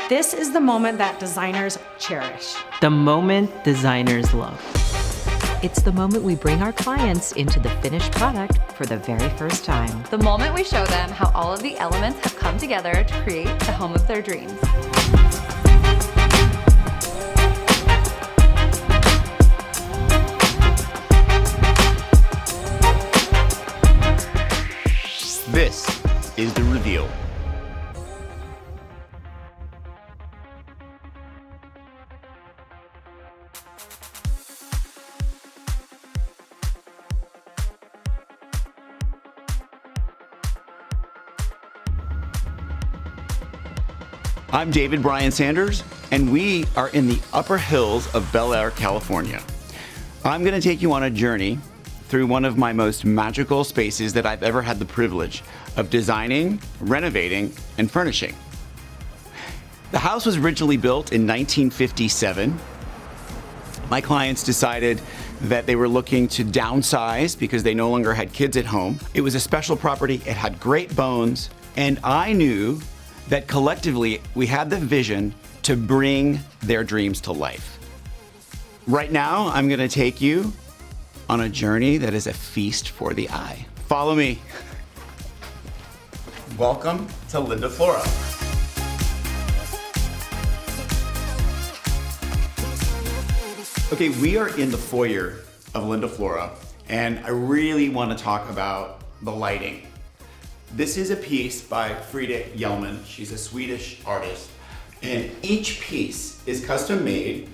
This is the moment that designers cherish. The moment designers love. It's the moment we bring our clients into the finished product for the very first time. The moment we show them how all of the elements have come together to create the home of their dreams. This is the reveal. I'm David Brian Sanders, and we are in the upper hills of Bel-Air, California. I'm going to take you on a journey through one of my most magical spaces that I've ever had the privilege of designing, renovating, and furnishing. The house was originally built in 1957. My clients decided that they were looking to downsize because they no longer had kids at home. It was a special property, it had great bones, and I knew that collectively we had the vision to bring their dreams to life. Right now, I'm gonna take you on a journey that is a feast for the eye. Follow me. Welcome to Linda Flora. Okay, we are in the foyer of Linda Flora, and I really want to talk about the lighting. This is a piece by Frida Hjelman. She's a Swedish artist, and each piece is custom made,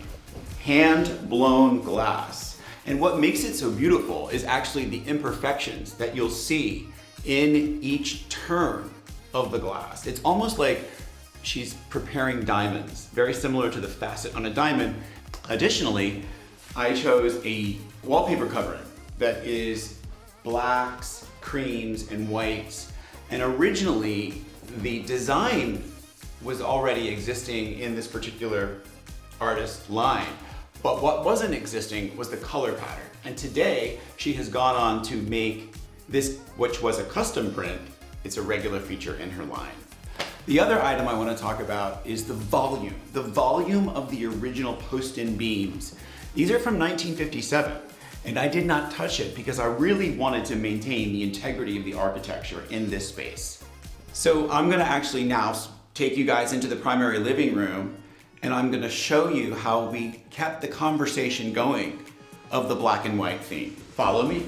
hand blown glass. And what makes it so beautiful is actually the imperfections that you'll see in each turn of the glass. It's almost like she's preparing diamonds, very similar to the facet on a diamond. Additionally, I chose a wallpaper covering that is blacks, creams, and whites. And originally, the design was already existing in this particular artist line. But what wasn't existing was the color pattern. And today, she has gone on to make this, which was a custom print, it's a regular feature in her line. The other item I want to talk about is the volume of the original post-in beams. These are from 1957, and I did not touch it because I really wanted to maintain the integrity of the architecture in this space. So I'm gonna actually now take you guys into the primary living room, and I'm gonna show you how we kept the conversation going of the black and white theme. Follow me.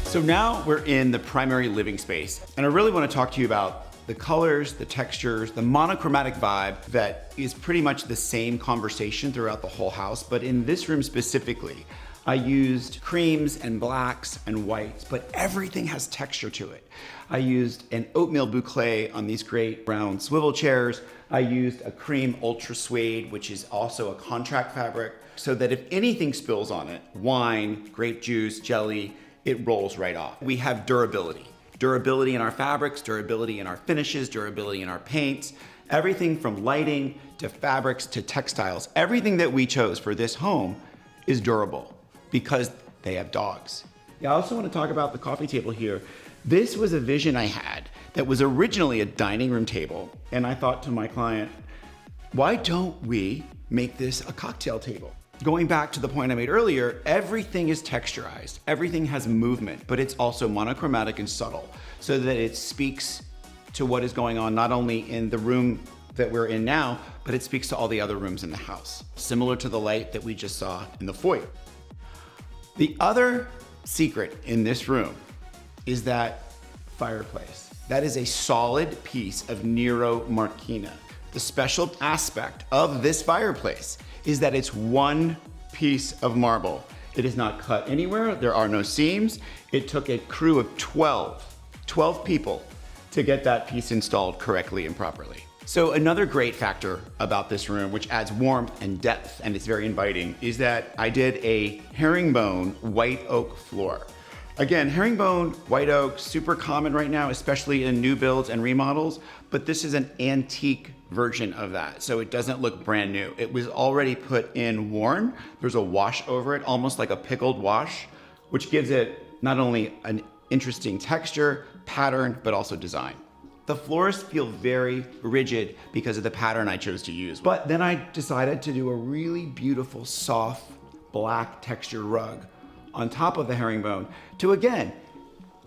So now we're in the primary living space, and I really want to talk to you about the colors, the textures, the monochromatic vibe that is pretty much the same conversation throughout the whole house. But in this room specifically, I used creams and blacks and whites, but everything has texture to it. I used an oatmeal boucle on these great brown swivel chairs. I used a cream ultra suede, which is also a contract fabric, so that if anything spills on it, wine, grape juice, jelly, it rolls right off. We have durability. Durability in our fabrics, durability in our finishes, durability in our paints, everything from lighting to fabrics to textiles. Everything that we chose for this home is durable because they have dogs. I also want to talk about the coffee table here. This was a vision I had that was originally a dining room table, and I thought to my client, why don't we make this a cocktail table? Going back to the point I made earlier, everything is texturized, everything has movement, but it's also monochromatic and subtle so that it speaks to what is going on not only in the room that we're in now, but it speaks to all the other rooms in the house, similar to the light that we just saw in the foyer. The other secret in this room is that fireplace. That is a solid piece of Nero Marquina. The special aspect of this fireplace is that it's one piece of marble. It is not cut anywhere, there are no seams. It took a crew of 12 people to get that piece installed correctly and properly. So another great factor about this room, which adds warmth and depth and it's very inviting, is that I did a herringbone white oak floor. Again, herringbone, white oak, super common right now, especially in new builds and remodels, but this is an antique version of that, so it doesn't look brand new. It was already put in worn. There's a wash over it, almost like a pickled wash, which gives it not only an interesting texture, pattern, but also design. The floors feel very rigid because of the pattern I chose to use. But then I decided to do a really beautiful, soft, black texture rug on top of the herringbone to, again,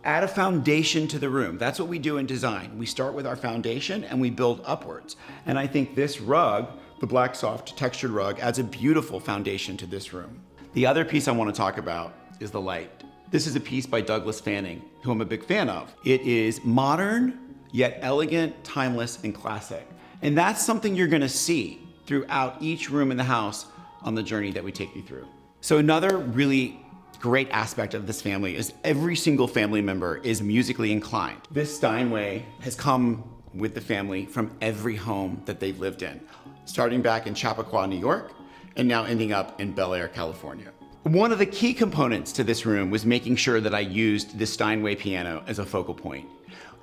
add a foundation to the room. That's what we do in design. We start with our foundation and we build upwards. And I think this rug, the black soft textured rug, adds a beautiful foundation to this room. The other piece I want to talk about is the light. This is a piece by Douglas Fanning, who I'm a big fan of. It is modern, yet elegant, timeless, and classic. And that's something you're gonna see throughout each room in the house on the journey that we take you through. So another really great aspect of this family is every single family member is musically inclined. This Steinway has come with the family from every home that they've lived in, starting back in Chappaqua, New York, and now ending up in Bel-Air, California. One of the key components to this room was making sure that I used this Steinway piano as a focal point.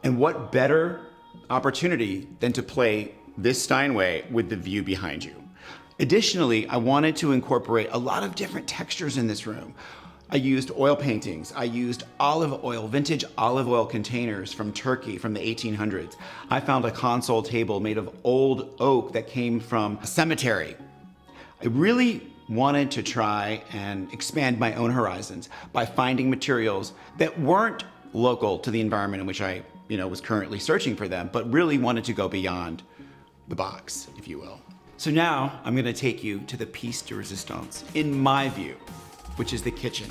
And what better opportunity than to play this Steinway with the view behind you. Additionally, I wanted to incorporate a lot of different textures in this room. I used oil paintings. I used olive oil, vintage olive oil containers from Turkey from the 1800s. I found a console table made of old oak that came from a cemetery. I really wanted to try and expand my own horizons by finding materials that weren't local to the environment in which I was currently searching for them, but really wanted to go beyond the box, if you will. So now I'm gonna take you to the piece de resistance, in my view, which is the kitchen.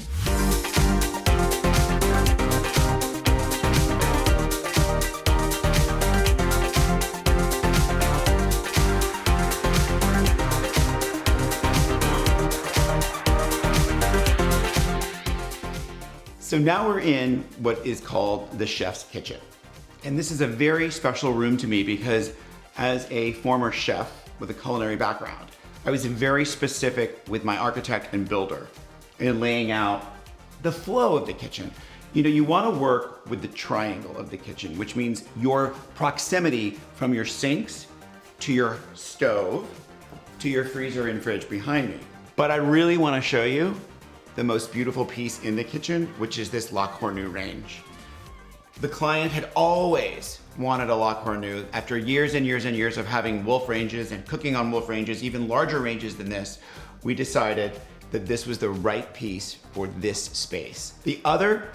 So now we're in what is called the chef's kitchen. And this is a very special room to me because as a former chef with a culinary background, I was very specific with my architect and builder in laying out the flow of the kitchen. You want to work with the triangle of the kitchen, which means your proximity from your sinks to your stove to your freezer and fridge behind me. But I really want to show you the most beautiful piece in the kitchen, which is this La Cornue range. The client had always wanted a La Cornue. After years and years and years of having wolf ranges and cooking on wolf ranges, even larger ranges than this, we decided that this was the right piece for this space. The other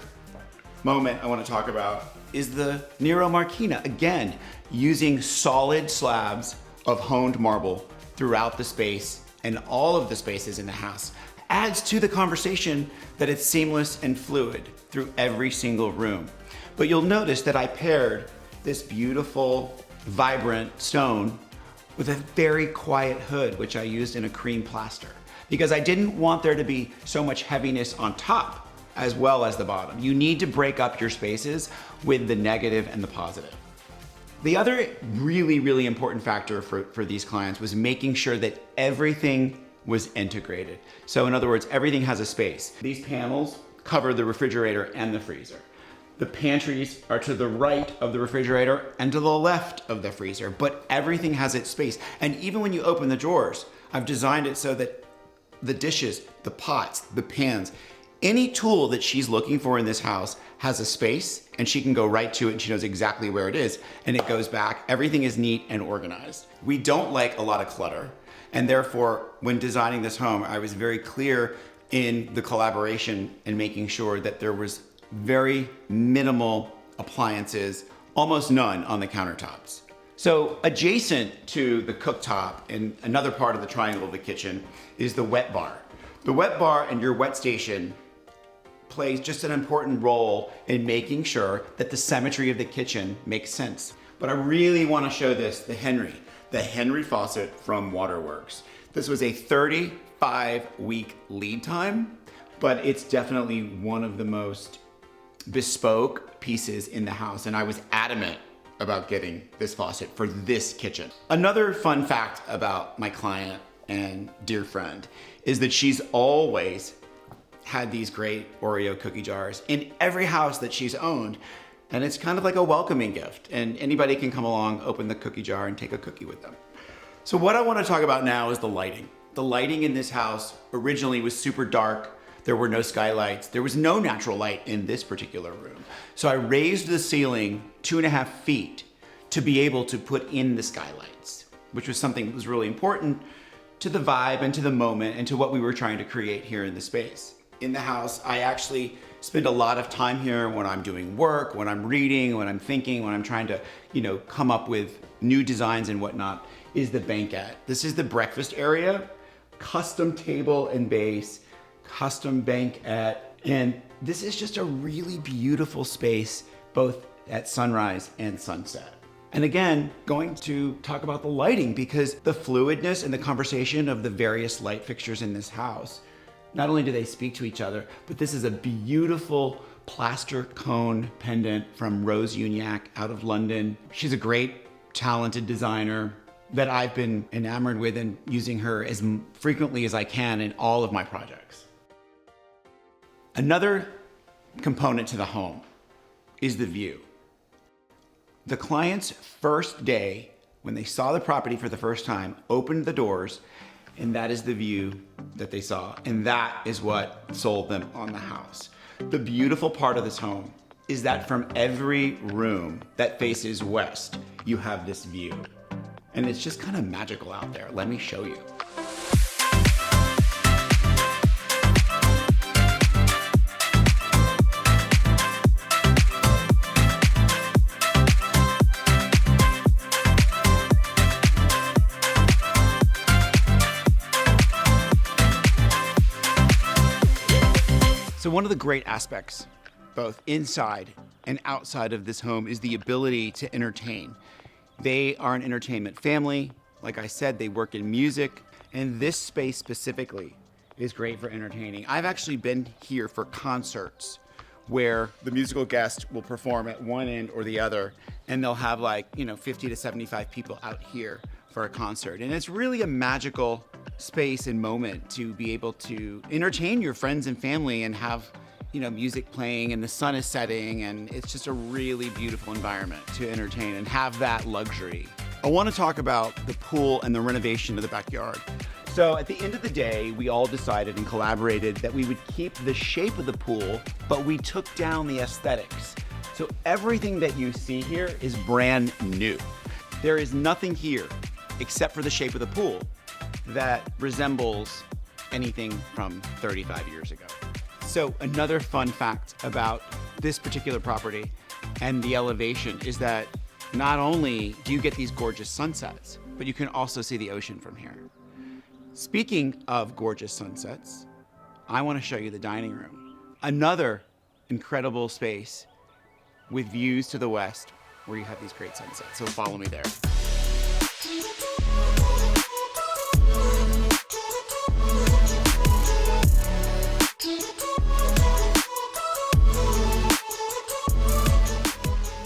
moment I want to talk about is the Nero Marquina. Again, using solid slabs of honed marble throughout the space and all of the spaces in the house adds to the conversation that it's seamless and fluid through every single room. But you'll notice that I paired this beautiful, vibrant stone with a very quiet hood, which I used in a cream plaster, because I didn't want there to be so much heaviness on top as well as the bottom. You need to break up your spaces with the negative and the positive. The other really, really important factor for these clients was making sure that everything was integrated. So in other words, everything has a space. These panels cover the refrigerator and the freezer. The pantries are to the right of the refrigerator and to the left of the freezer, but everything has its space. And even when you open the drawers, I've designed it so that the dishes, the pots, the pans, any tool that she's looking for in this house has a space and she can go right to it and she knows exactly where it is and it goes back. Everything is neat and organized. We don't like a lot of clutter. And therefore, when designing this home, I was very clear in the collaboration and making sure that there was very minimal appliances, almost none on the countertops. So adjacent to the cooktop in another part of the triangle of the kitchen is the wet bar. The wet bar and your wet station plays just an important role in making sure that the symmetry of the kitchen makes sense. But I really want to show this, the Henry faucet from Waterworks. This was a 35-week lead time, but it's definitely one of the most bespoke pieces in the house, and I was adamant about getting this faucet for this kitchen. Another fun fact about my client and dear friend is that she's always had these great Oreo cookie jars. In every house that she's owned, And it's kind of like a welcoming gift, and anybody can come along, open the cookie jar, and take a cookie with them. So what I want to talk about now is the lighting. The lighting in this house originally was super dark. There were no skylights. There was no natural light in this particular room. So I raised the ceiling 2.5 feet to be able to put in the skylights, which was something that was really important to the vibe and to the moment and to what we were trying to create here in the space. In the house, I actually spend a lot of time here when I'm doing work, when I'm reading, when I'm thinking, when I'm trying to, come up with new designs and whatnot, is the banquette. This is the breakfast area, custom table and base, custom banquette, and this is just a really beautiful space, both at sunrise and sunset. And again, going to talk about the lighting because the fluidness and the conversation of the various light fixtures in this house, not only do they speak to each other, but this is a beautiful plaster cone pendant from Rose Uniacke out of London. She's a great, talented designer that I've been enamored with and using her as frequently as I can in all of my projects. Another component to the home is the view. The client's first day, when they saw the property for the first time, opened the doors, and that is the view that they saw. And that is what sold them on the house. The beautiful part of this home is that from every room that faces west, you have this view. And it's just kind of magical out there. Let me show you. So one of the great aspects, both inside and outside of this home, is the ability to entertain. They are an entertainment family. Like I said, they work in music, and this space specifically is great for entertaining. I've actually been here for concerts where the musical guest will perform at one end or the other, and they'll have 50 to 75 people out here for a concert. And it's really a magical space and moment to be able to entertain your friends and family and have music playing and the sun is setting, and it's just a really beautiful environment to entertain and have that luxury. I want to talk about the pool and the renovation of the backyard. So at the end of the day, we all decided and collaborated that we would keep the shape of the pool, but we took down the aesthetics. So everything that you see here is brand new. There is nothing here except for the shape of the pool that resembles anything from 35 years ago. So another fun fact about this particular property and the elevation is that not only do you get these gorgeous sunsets, but you can also see the ocean from here. Speaking of gorgeous sunsets, I want to show you the dining room. Another incredible space with views to the west where you have these great sunsets. So follow me there.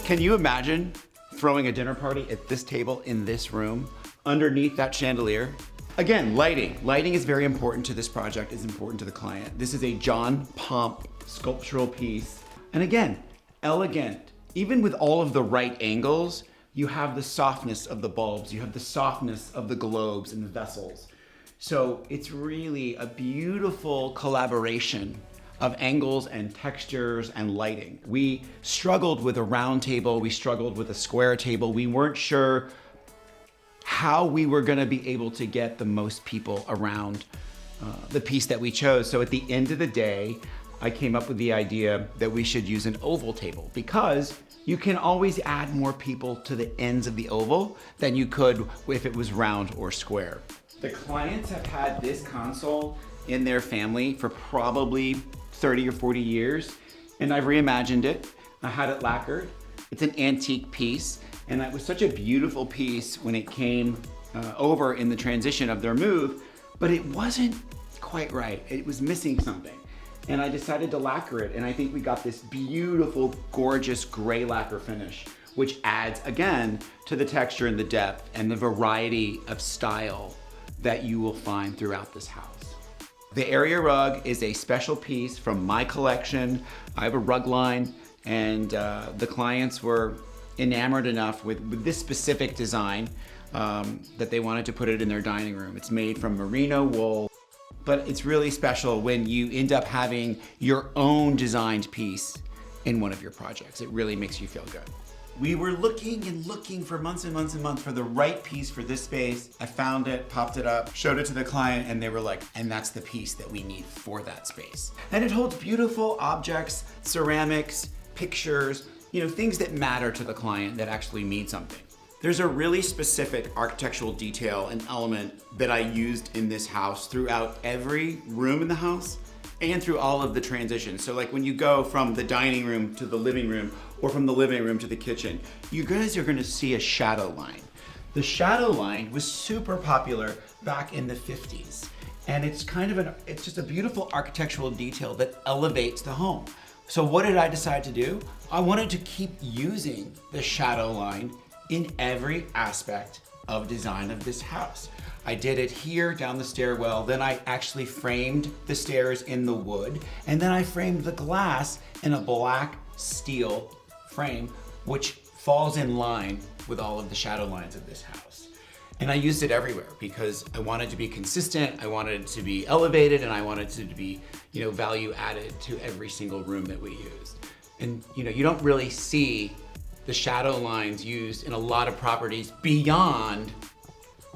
Can you imagine throwing a dinner party at this table in this room underneath that chandelier? Again, lighting. Lighting is very important to this project, is important to the client. This is a John Pomp sculptural piece. And again, elegant. Even with all of the right angles, you have the softness of the bulbs, you have the softness of the globes and the vessels. So it's really a beautiful collaboration of angles and textures and lighting. We struggled with a round table, we struggled with a square table. We weren't sure how we were gonna be able to get the most people around the piece that we chose. So at the end of the day, I came up with the idea that we should use an oval table because you can always add more people to the ends of the oval than you could if it was round or square. The clients have had this console in their family for probably 30 or 40 years, and I've reimagined it. I had it lacquered. It's an antique piece, and it was such a beautiful piece when it came over in the transition of their move, but it wasn't quite right. It was missing something. And I decided to lacquer it, and I think we got this beautiful, gorgeous gray lacquer finish, which adds, again, to the texture and the depth and the variety of style that you will find throughout this house. The area rug is a special piece from my collection. I have a rug line, And the clients were enamored enough with this specific design that they wanted to put it in their dining room. It's made from merino wool, but it's really special when you end up having your own designed piece in one of your projects. It really makes you feel good. We were looking and looking for months and months and months for the right piece for this space. I found it, popped it up, showed it to the client, and they were like, and that's the piece that we need for that space. And it holds beautiful objects, ceramics, pictures, things that matter to the client that actually mean something. There's a really specific architectural detail and element that I used in this house throughout every room in the house and through all of the transitions. So like when you go from the dining room to the living room or from the living room to the kitchen, you guys are gonna see a shadow line. The shadow line was super popular back in the 50s. And it's it's just a beautiful architectural detail that elevates the home. So what did I decide to do? I wanted to keep using the shadow line in every aspect of design of this house. I did it here down the stairwell, then I actually framed the stairs in the wood, and then I framed the glass in a black steel frame, which falls in line with all of the shadow lines of this house. And I used it everywhere because I wanted to be consistent, I wanted it to be elevated, and I wanted it to be, value added to every single room that we used. And you don't really see the shadow lines used in a lot of properties beyond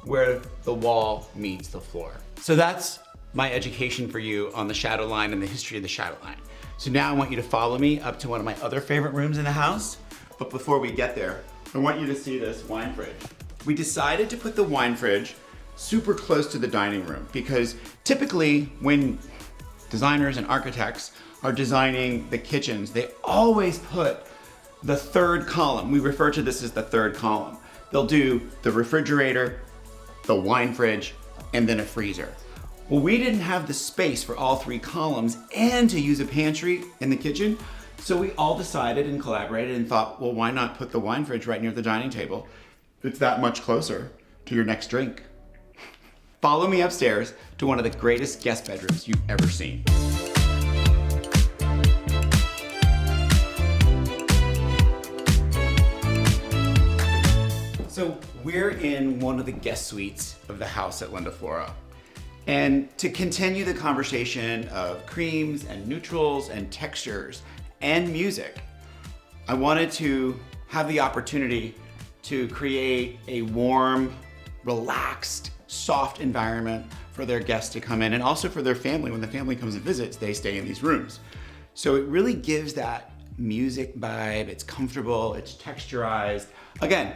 where the wall meets the floor. So that's my education for you on the shadow line and the history of the shadow line. So now I want you to follow me up to one of my other favorite rooms in the house. But before we get there, I want you to see this wine fridge. We decided to put the wine fridge super close to the dining room because typically when designers and architects are designing the kitchens, they always put the third column. We refer to this as the third column. They'll do the refrigerator, the wine fridge, and then a freezer. Well, we didn't have the space for all three columns and to use a pantry in the kitchen, so we all decided and collaborated and thought, well, why not put the wine fridge right near the dining table? It's that much closer to your next drink. Follow me upstairs to one of the greatest guest bedrooms you've ever seen. So we're in one of the guest suites of the house at Flora. And to continue the conversation of creams and neutrals and textures and music, I wanted to have the opportunity to create a warm, relaxed, soft environment for their guests to come in and also for their family. When the family comes and visits, they stay in these rooms. So it really gives that music vibe. It's comfortable, it's texturized. Again,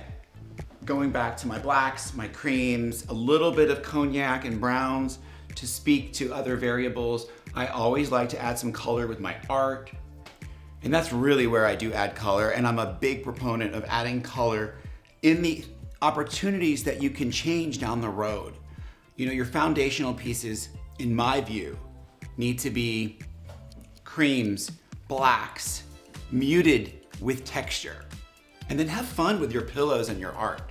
going back to my blacks, my creams, a little bit of cognac and browns to speak to other variables. I always like to add some color with my art. And that's really where I do add color. And I'm a big proponent of adding color in the opportunities that you can change down the road. Your foundational pieces, in my view, need to be creams, blacks, muted with texture. And then have fun with your pillows and your art.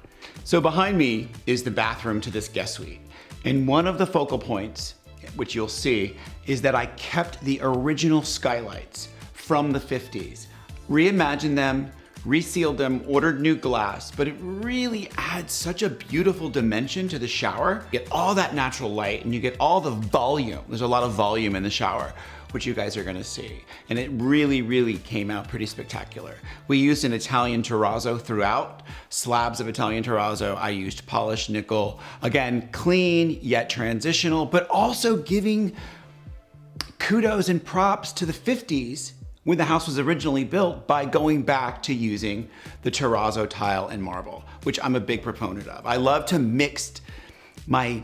So behind me is the bathroom to this guest suite. And one of the focal points, which you'll see, is that I kept the original skylights from the 50s, reimagined them, resealed them, ordered new glass, but it really adds such a beautiful dimension to the shower. You get all that natural light and you get all the volume. There's a lot of volume in the shower, which you guys are gonna see. And it really, really came out pretty spectacular. We used an Italian terrazzo throughout, slabs of Italian terrazzo. I used polished nickel. Again, clean yet transitional, but also giving kudos and props to the 50s when the house was originally built by going back to using the terrazzo tile and marble, which I'm a big proponent of. I love to mix my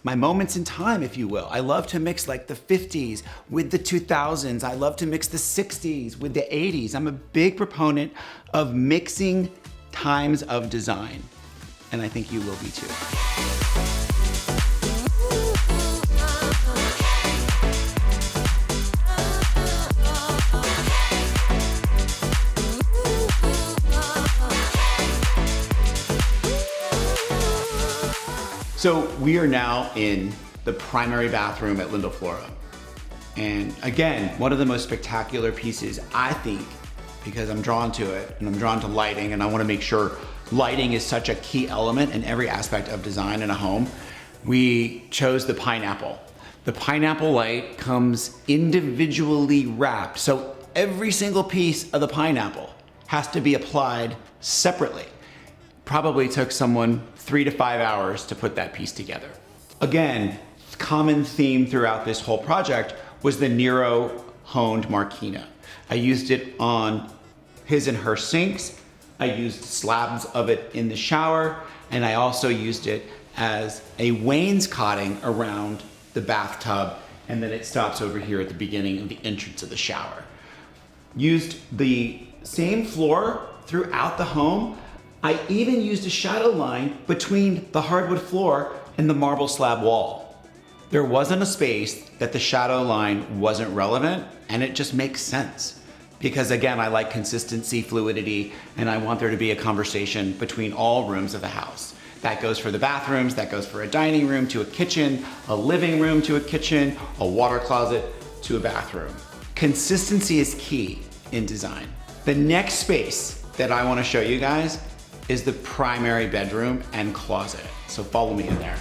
moments in time, if you will. I love to mix like the 50s with the 2000s. I love to mix the 60s with the 80s. I'm a big proponent of mixing times of design, and I think you will be too. So we are now in the primary bathroom at Flora. And again, one of the most spectacular pieces, I think, because I'm drawn to it and I'm drawn to lighting, and I wanna make sure lighting is such a key element in every aspect of design in a home. We chose the pineapple. The pineapple light comes individually wrapped, so every single piece of the pineapple has to be applied separately. Probably took someone 3 to 5 hours to put that piece together. Again, common theme throughout this whole project was the Nero honed Marquina. I used it on his and her sinks. I used slabs of it in the shower, and I also used it as a wainscoting around the bathtub, and then it stops over here at the beginning of the entrance of the shower. Used the same floor throughout the home. I even used a shadow line between the hardwood floor and the marble slab wall. There wasn't a space that the shadow line wasn't relevant, and it just makes sense. Because again, I like consistency, fluidity, and I want there to be a conversation between all rooms of the house. That goes for the bathrooms, that goes for a dining room to a kitchen, a living room to a kitchen, a water closet to a bathroom. Consistency is key in design. The next space that I want to show you guys is the primary bedroom and closet. So follow me in there.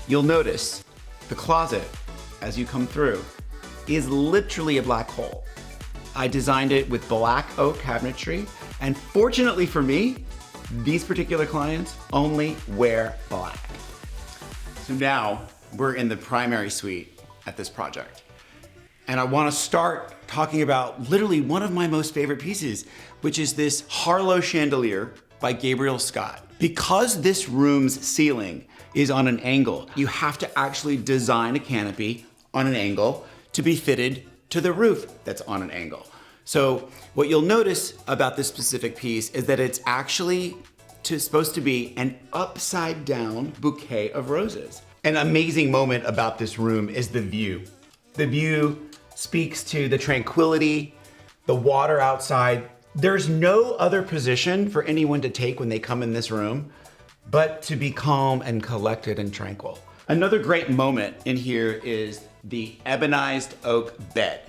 You'll notice the closet, as you come through, is literally a black hole. I designed it with black oak cabinetry, and fortunately for me, these particular clients only wear black. So now we're in the primary suite at this project. And I wanna start talking about literally one of my most favorite pieces, which is this Harlow chandelier by Gabriel Scott. Because this room's ceiling is on an angle, you have to actually design a canopy on an angle to be fitted to the roof that's on an angle. So what you'll notice about this specific piece is that it's actually supposed to be an upside down bouquet of roses. An amazing moment about this room is the view. The view speaks to the tranquility, the water outside. There's no other position for anyone to take when they come in this room but to be calm and collected and tranquil. Another great moment in here is the ebonized oak bed.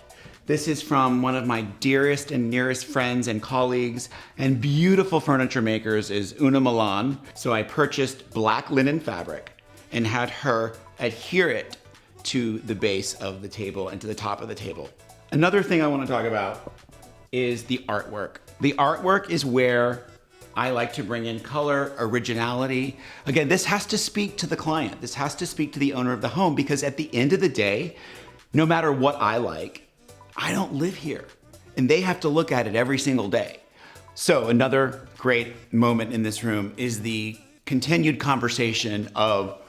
This is from one of my dearest and nearest friends and colleagues and beautiful furniture makers is Una Milan. So I purchased black linen fabric and had her adhere it to the base of the table and to the top of the table. Another thing I want to talk about is the artwork. The artwork is where I like to bring in color, originality. Again, this has to speak to the client. This has to speak to the owner of the home, because at the end of the day, no matter what I like, I don't live here. And they have to look at it every single day. So another great moment in this room is the continued conversation of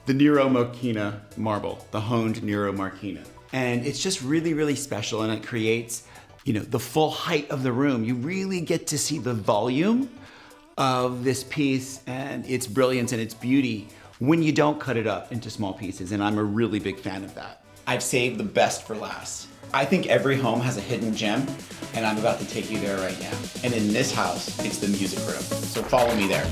the Nero Marquina marble, the honed Nero Marquina. And it's just really, really special, and it creates the full height of the room. You really get to see the volume of this piece and its brilliance and its beauty when you don't cut it up into small pieces, and I'm a really big fan of that. I've saved the best for last. I think every home has a hidden gem, and I'm about to take you there right now. And in this house, it's the music room. So follow me there.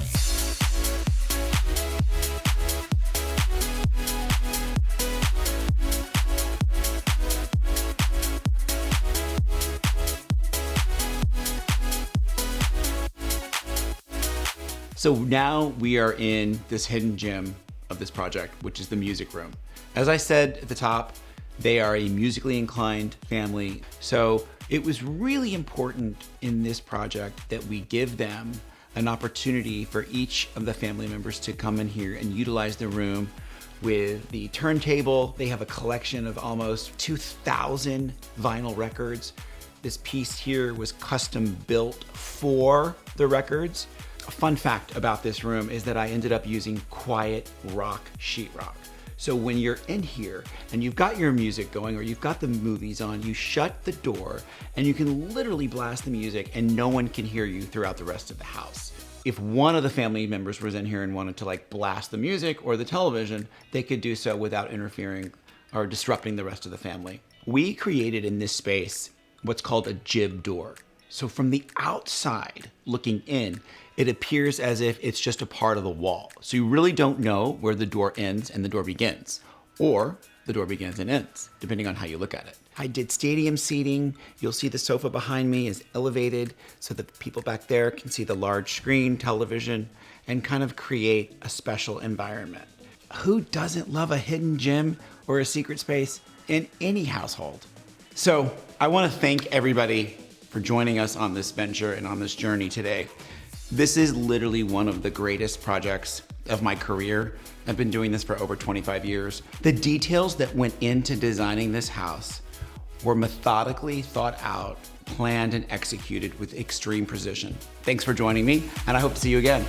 So now we are in this hidden gem of this project, which is the music room. As I said at the top, they are a musically inclined family. So it was really important in this project that we give them an opportunity for each of the family members to come in here and utilize the room with the turntable. They have a collection of almost 2,000 vinyl records. This piece here was custom built for the records. A fun fact about this room is that I ended up using quiet rock sheetrock. So when you're in here and you've got your music going or you've got the movies on, you shut the door and you can literally blast the music and no one can hear you throughout the rest of the house. If one of the family members was in here and wanted to blast the music or the television, they could do so without interfering or disrupting the rest of the family. We created in this space what's called a jib door. So from the outside looking in, it appears as if it's just a part of the wall. So you really don't know where the door ends and the door begins, or the door begins and ends, depending on how you look at it. I did stadium seating. You'll see the sofa behind me is elevated so that the people back there can see the large screen television and kind of create a special environment. Who doesn't love a hidden gem or a secret space in any household? So I want to thank everybody for joining us on this venture and on this journey today. This is literally one of the greatest projects of my career. I've been doing this for over 25 years. The details that went into designing this house were methodically thought out, planned, and executed with extreme precision. Thanks for joining me, and I hope to see you again.